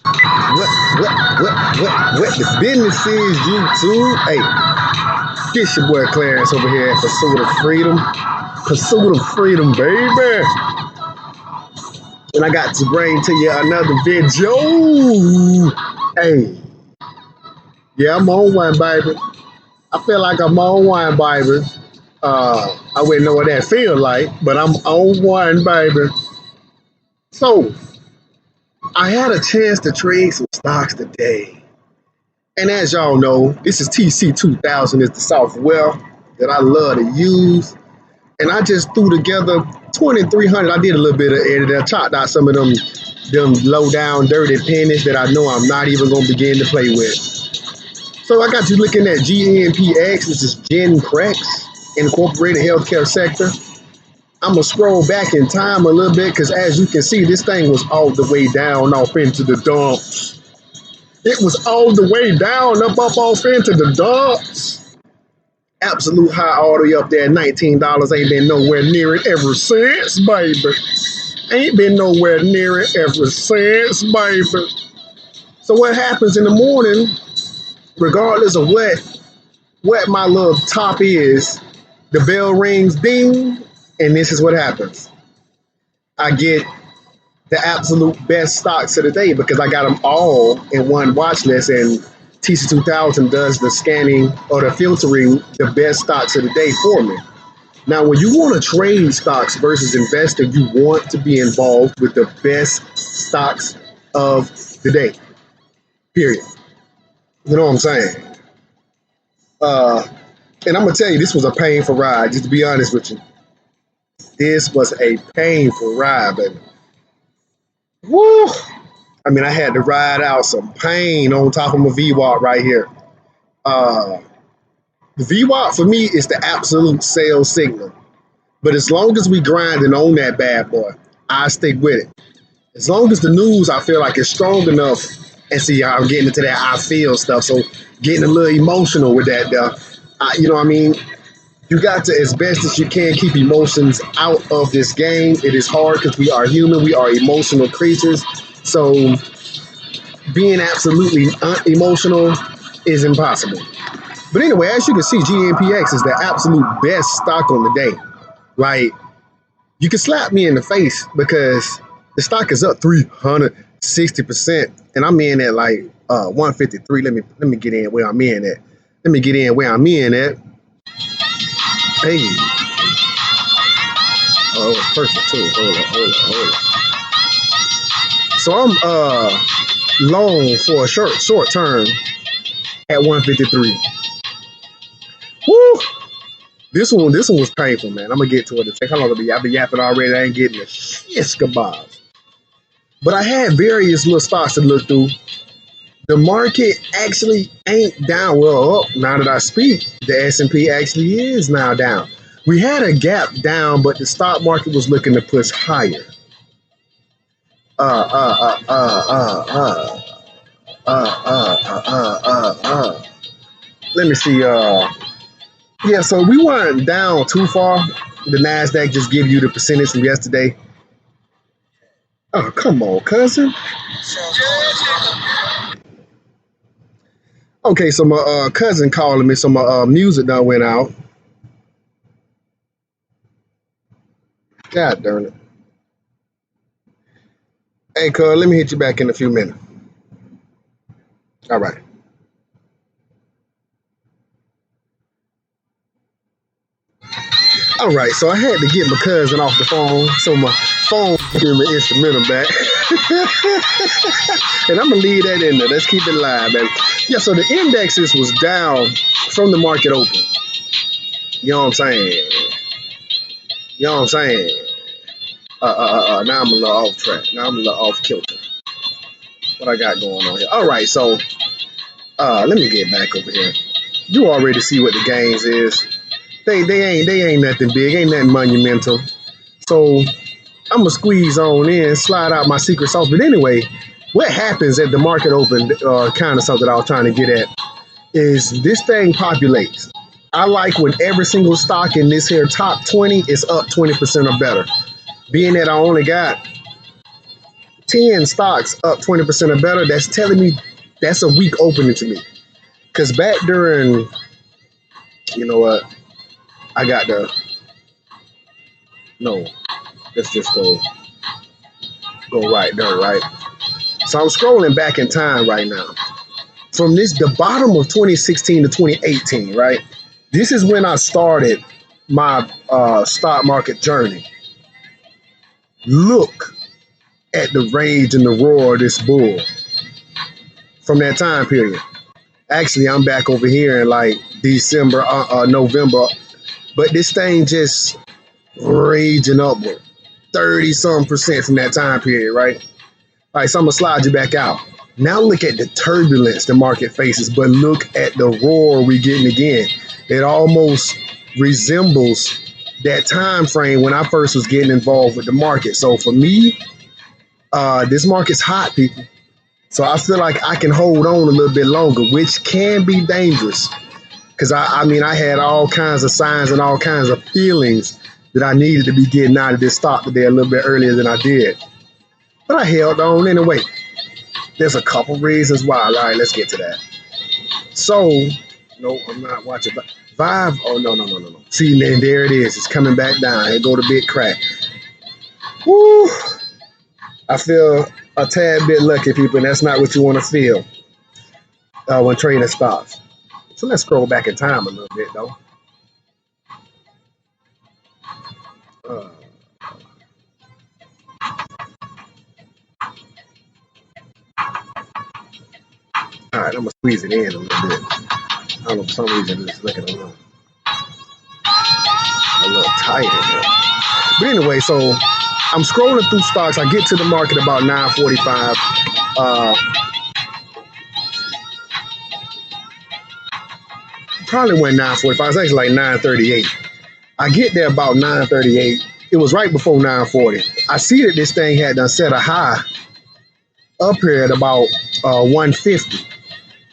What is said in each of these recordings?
What the business is, YouTube? Hey, this your boy Clarence over here at Pursuit of Freedom. Pursuit of Freedom, baby. And I got to bring to you another video. Hey, yeah, I'm on one, baby. I feel like I'm on one, baby. I wouldn't know what that feel like, but I'm on one, baby. So, I had a chance to trade some stocks today. And as y'all know, this is TC2000 is the software that I love to use. And I just threw together 2,300. I did a little bit of editing. I chopped out some of them low down, dirty pennies that I know I'm not even going to begin to play with. So I got you looking at GNPX. This is GNPX, Incorporated Healthcare Sector. I'm going to scroll back in time a little bit because as you can see, this thing was all the way down off into the dumps. It was all the way down, up off into the dumps. Absolute high all the way up there at $19. Ain't been nowhere near it ever since, baby. Ain't been nowhere near it ever since, baby. So what happens in the morning, regardless of what my little top is, the bell rings, ding, and this is what happens. I get the absolute best stocks of the day because I got them all in one watch list, and TC2000 does the scanning or the filtering the best stocks of the day for me. Now, when you want to trade stocks versus investor, you want to be involved with the best stocks of the day, period. You know what I'm saying? And I'm going to tell you, this was a painful ride, just to be honest with you. This was a painful ride, baby. Woo! I mean, I had to ride out some pain on top of my VWAP right here. The VWAP for me is the absolute sales signal. But as long as we grinding on that bad boy, I stick with it. As long as the news, I feel like, is strong enough, and see, I'm getting into that I feel stuff, so getting a little emotional with that, you know what I mean? You got to, as best as you can, keep emotions out of this game. It is hard because we are human. We are emotional creatures. So being absolutely unemotional is impossible. But anyway, as you can see, GNPX is the absolute best stock on the day. Like, you can slap me in the face because the stock is up 360%. And I'm in at like 153. Let me get in where I'm in at. Let me get in where I'm in at. Hey. Oh, it was perfect too. Hold on. So I'm long for a short term at 153. Woo! This one was painful, man. I'm gonna get to it. How long it'll be? I've been yapping already. I ain't getting the shit kebabs. But I had various little stocks to look through. The market actually ain't down. Well, now that I speak, the S&P actually is now down. We had a gap down, but the stock market was looking to push higher. Let me see. Yeah, so we weren't down too far. The NASDAQ just give you the percentage from yesterday. Oh, come on, cousin. Okay, so my cousin calling me, so my music done went out. God darn it. Hey, cuz, let me hit you back in a few minutes. All right. All right, so I had to get my cousin off the phone, so my phone gave me instrumental back. And I'm going to leave that in there. Let's keep it live, baby. Yeah, so the indexes was down from the market open. You know what I'm saying? You know what I'm saying? Now I'm a little off track. Now I'm a little off kilter. What I got going on here? All right, so let me get back over here. You already see what the gains is. They ain't nothing big, ain't nothing monumental. So I'm gonna squeeze on in, slide out my secret sauce. But anyway, what happens at the market open, kind of something I was trying to get at, is this thing populates. I like when every single stock in this here top 20 is up 20% or better. Being that I only got 10 stocks up 20% or better, that's telling me that's a weak opening to me. Because back during, you know what, I got the, no, let's just go right there, right? So I'm scrolling back in time right now. From the bottom of 2016 to 2018, right? This is when I started my stock market journey. Look at the rage and the roar of this bull from that time period. Actually, I'm back over here in like December, November, but this thing just raging upward, 30-some% from that time period, right? All right, so I'm gonna slide you back out. Now look at the turbulence the market faces, but look at the roar we're getting again. It almost resembles that time frame when I first was getting involved with the market. So for me, this market's hot, people. So I feel like I can hold on a little bit longer, which can be dangerous. Because I mean, I had all kinds of signs and all kinds of feelings that I needed to be getting out of this stock today a little bit earlier than I did. But I held on anyway. There's a couple reasons why. All right, let's get to that. So, no, I'm not watching. Vive, oh, no. See, man, there it is. It's coming back down. Here go the big crack. Woo! I feel a tad bit lucky, people, and that's not what you want to feel when trading stocks. So let's scroll back in time a little bit, though. All right, I'm going to squeeze it in a little bit. I don't know, for some reason, it's looking a little tight in here. But anyway, so I'm scrolling through stocks. I get to the market about 9:45. Probably went 9:45. It's actually like 9:38. I get there about 9:38. It was right before 9:40. I see that this thing had done set a high up here at about 150.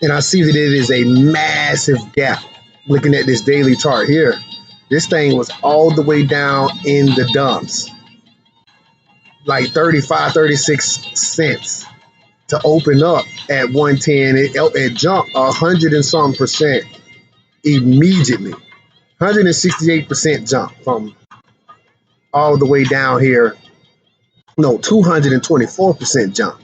And I see that it is a massive gap. Looking at this daily chart here, this thing was all the way down in the dumps, like 35, 36 cents to open up at 110. It jumped 100 and something percent immediately. 168% jump from all the way down here. No, 224% jump.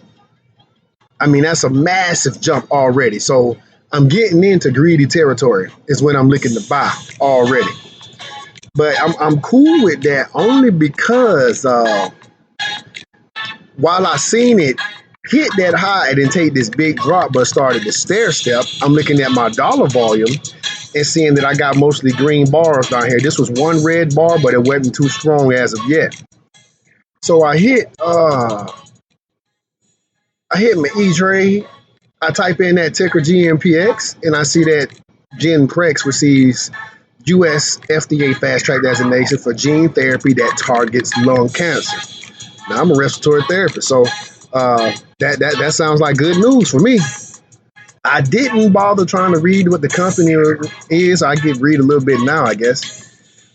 I mean, that's a massive jump already. So I'm getting into greedy territory is when I'm looking to buy already. But I'm cool with that only because while I seen it hit that high and then take this big drop but started the stair step, I'm looking at my dollar volume and seeing that I got mostly green bars down here. This was one red bar, but it wasn't too strong as of yet. So I hit my E-Trade. I type in that ticker GNPX, and I see that GNPX receives U.S. FDA Fast Track designation for gene therapy that targets lung cancer. Now, I'm a respiratory therapist, so that sounds like good news for me. I didn't bother trying to read what the company is. I get read a little bit now, I guess.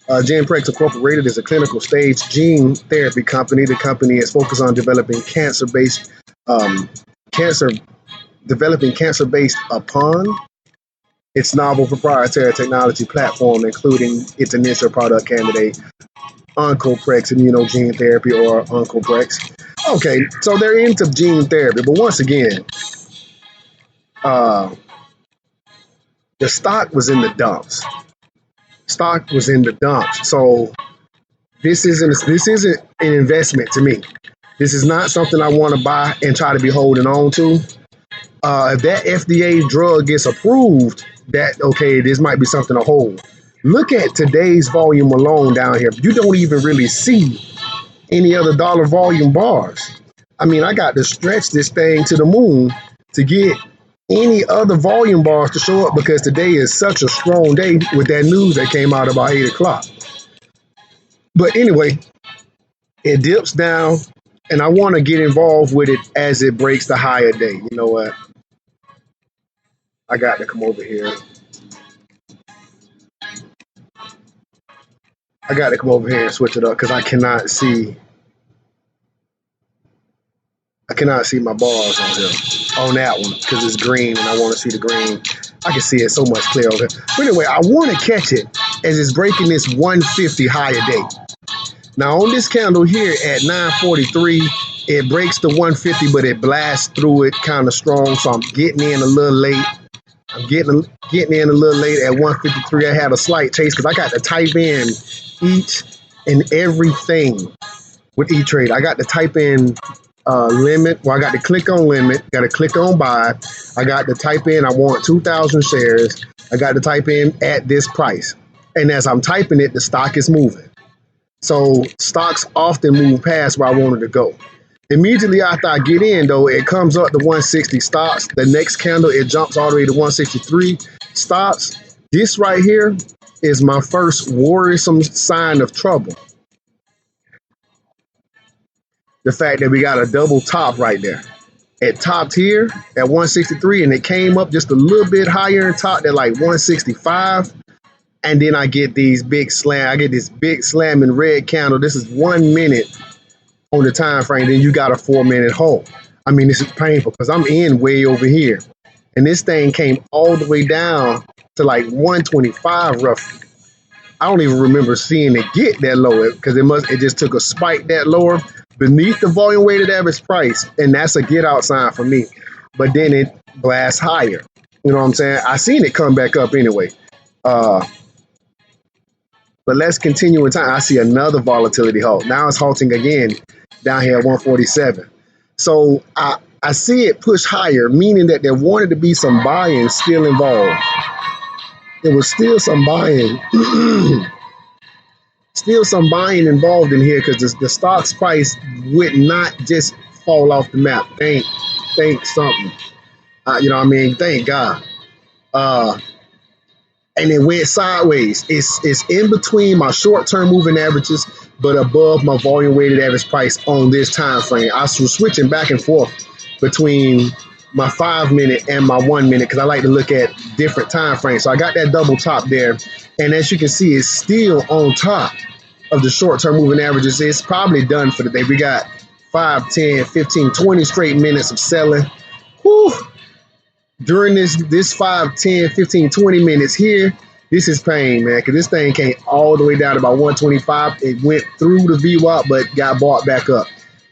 GNPX Incorporated is a clinical stage gene therapy company. The company is focused on developing cancer based upon its novel proprietary technology platform, including its initial product candidate, Oncoprex Immunogene Therapy, or Oncoprex. Okay, so they're into gene therapy, but once again, the stock was in the dumps. So this isn't an investment to me. This is not something I want to buy and try to be holding on to. If that FDA drug gets approved, this might be something to hold. Look at today's volume alone down here. You don't even really see any other dollar volume bars. I mean, I got to stretch this thing to the moon to get any other volume bars to show up because today is such a strong day with that news that came out about 8 o'clock. But anyway, it dips down, and I want to get involved with it as it breaks the higher day. You know what? I got to come over here. And switch it up because I cannot see cannot see my bars on here, on that one, because it's green and I want to see the green. I can see it so much clearer over here. But anyway, I want to catch it as it's breaking this 150 higher day. Now on this candle here at 9:43, it breaks the 150, but it blasts through it kind of strong. So I'm getting in a little late. I'm getting in a little late at 153. I had a slight chase because I got to type in each and everything with E-Trade. I got to type in limit. Well, I got to click on limit. Got to click on buy. I got to type in I want 2,000 shares. I got to type in at this price. And as I'm typing it, the stock is moving. So stocks often move past where I wanted to go. Immediately after I get in, though, it comes up to 160 stops. The next candle, it jumps all the way to 163 stops. This right here is my first worrisome sign of trouble. The fact that we got a double top right there. It topped here at 163 and it came up just a little bit higher and topped at like 165. And then I get these big slam. I get this big slamming red candle. This is 1 minute on the time frame. Then you got a 4-minute hold. I mean, this is painful because I'm in way over here. And this thing came all the way down to like 125 roughly. I don't even remember seeing it get that low because it just took a spike that lower beneath the volume weighted average price. And that's a get out sign for me. But then it blasts higher. You know what I'm saying? I seen it come back up anyway. But let's continue in time. I see another volatility halt. Now it's halting again down here at 147. So I see it push higher, meaning that there wanted to be some buying still involved. There was still some buying, involved in here because the stock's price would not just fall off the map. Thank something. You know what I mean? Thank God. And it went sideways. It's in between my short-term moving averages, but above my volume-weighted average price on this time frame. I was switching back and forth between my 5-minute and my 1 minute because I like to look at different time frames. So I got that double top there, and as you can see, it's still on top of the short-term moving averages. It's probably done for the day. We got 5, 10, 15, 20 straight minutes of selling. Whew. During this 5, 10, 15, 20 minutes here, this is pain, man, because this thing came all the way down to about 125. It went through the VWAP, but got bought back up.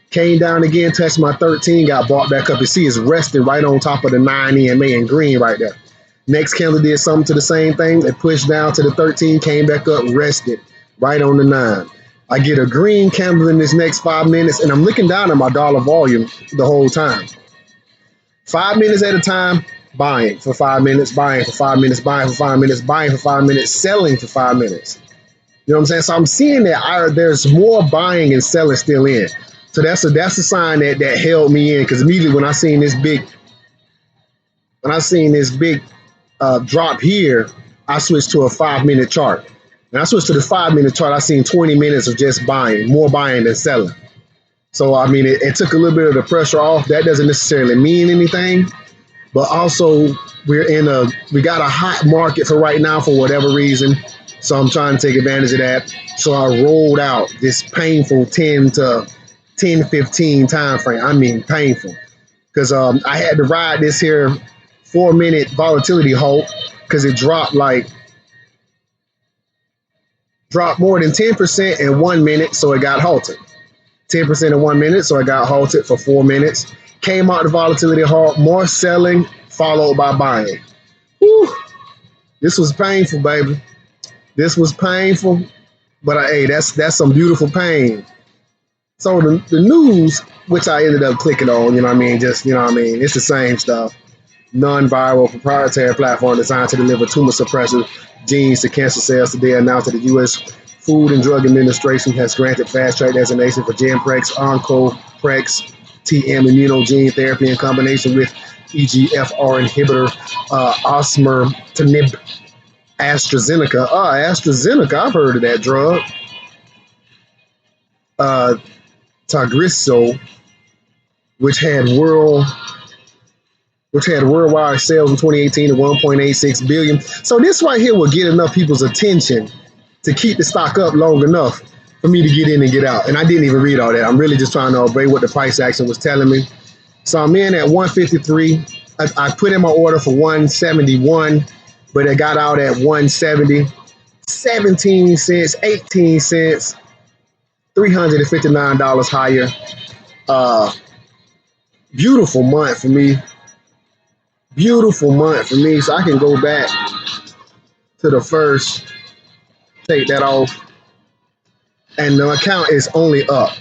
Came down again, touched my 13, got bought back up. You see it's resting right on top of the 9 EMA in green right there. Next candle did something to the same thing. It pushed down to the 13, came back up, rested right on the 9. I get a green candle in this next 5 minutes, and I'm looking down at my dollar volume the whole time. 5 minutes at a time, buying for 5 minutes, buying for 5 minutes, buying for 5 minutes, buying for 5 minutes, selling for 5 minutes. You know what I'm saying? So I'm seeing that there's more buying and selling still in. So that's a sign that held me in because immediately when I seen this big drop here, I switched to a 5-minute chart. When I switched to the 5-minute chart, I seen 20 minutes of just buying, more buying than selling. So, I mean, it took a little bit of the pressure off. That doesn't necessarily mean anything. But also, we got a hot market for right now for whatever reason. So I'm trying to take advantage of that. So I rolled out this painful 10 to 10-15 time frame. I mean, painful. Because I had to ride this here 4-minute volatility halt because it dropped more than 10% in 1 minute. So it got halted. 10% in 1 minute, so I got halted for 4 minutes. Came out the volatility halt, more selling, followed by buying. Whew. This was painful, baby. This was painful, but hey, that's some beautiful pain. So the news, which I ended up clicking on, you know what I mean? Just, you know what I mean? It's the same stuff. Non-viral proprietary platform designed to deliver tumor suppressive genes to cancer cells today announced that the U.S. Food and Drug Administration has granted fast-track designation for GNPX, OncoPrex, TM immunogene therapy in combination with EGFR inhibitor, osimertinib, AstraZeneca. AstraZeneca, I've heard of that drug. Tagrisso, which had worldwide sales in 2018 of 1.86 billion. So this right here will get enough people's attention to keep the stock up long enough for me to get in and get out. And I didn't even read all that. I'm really just trying to obey what the price action was telling me. So I'm in at 153. I put in my order for 171, but it got out at 170. 17 cents, 18 cents, $359 higher. Beautiful month for me. Beautiful month for me. So I can go back to the first, take that off, and the account is only up.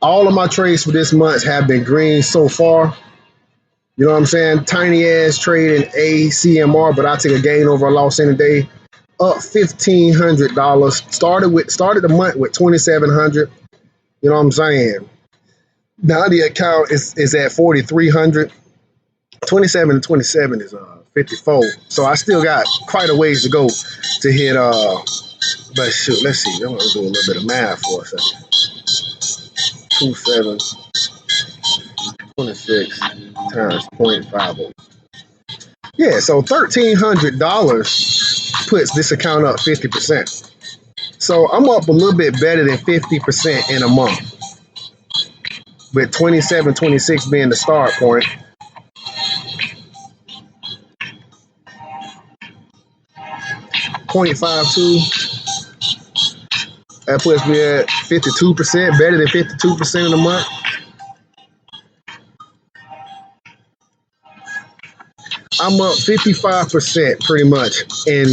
All of my trades for this month have been green so far. You know what I'm saying? Tiny ass trade in ACMR, but I take a gain over a loss any day. Up $1,500. Started the month with $2,700. You know what I'm saying? Now the account is at 4,300. 27 and 27 is 54. So I still got quite a ways to go to hit. But shoot, let's see. I'm gonna do a little bit of math for a second. 27, 26 times 0.50. Yeah, so $1,300 puts this account up 50%. So I'm up a little bit better than 50% in a month. With 27, 26 being the start point. .52. That puts me at 52%, better than 52% in a month. I'm up 55% pretty much in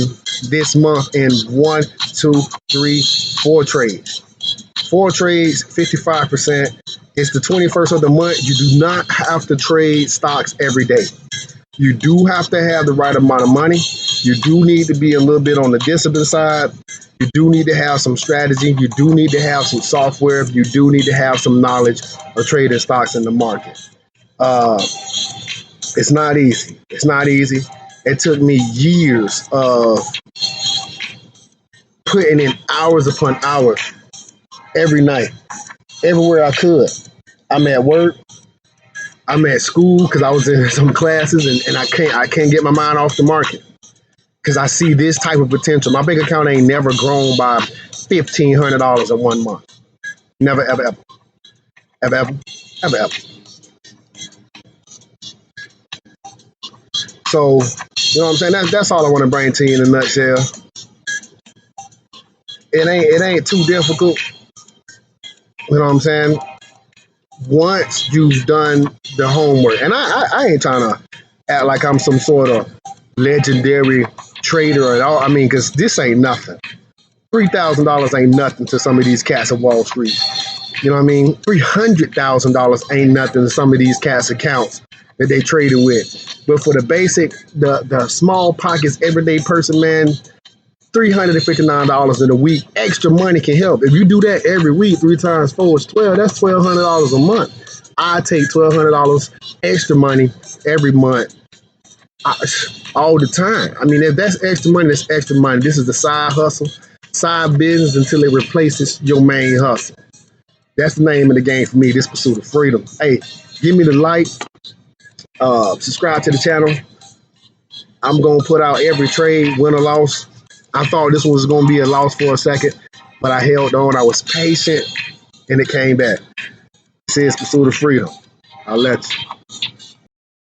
this month in 1, 2, 3, 4 trades. 4 trades, 55%. It's the 21st of the month. You do not have to trade stocks every day. You do have to have the right amount of money. You do need to be a little bit on the discipline side. You do need to have some strategy. You do need to have some software. You do need to have some knowledge of trading stocks in the market. It's not easy. It's not easy. It took me years of putting in hours upon hours every night, everywhere I could. I'm at work. I'm at school because I was in some classes and I can't get my mind off the market because I see this type of potential. My bank account ain't never grown by $1,500 in 1 month. Never, ever, ever. Ever, ever. Ever, ever. So, you know what I'm saying? That's all I want to bring to you in a nutshell. It ain't too difficult. You know what I'm saying? Once you've done the homework, and I ain't trying to act like I'm some sort of legendary trader at all. I mean, because this ain't nothing. $3,000 ain't nothing to some of these cats of Wall Street. You know what I mean? $300,000 ain't nothing to some of these cats' accounts that they traded with. But for the basic, the small pockets, everyday person, man, $359 in a week, extra money can help. If you do that every week, 3 times 4 is 12. That's $1,200 a month. I take $1,200 extra money every month, all the time. I mean, if that's extra money, that's extra money. This is the side hustle, side business until it replaces your main hustle. That's the name of the game for me, this pursuit of freedom. Hey, give me the like, subscribe to the channel. I'm going to put out every trade, win or loss. I thought this was going to be a loss for a second, but I held on. I was patient, and it came back. It says pursuit of freedom. I'll let you.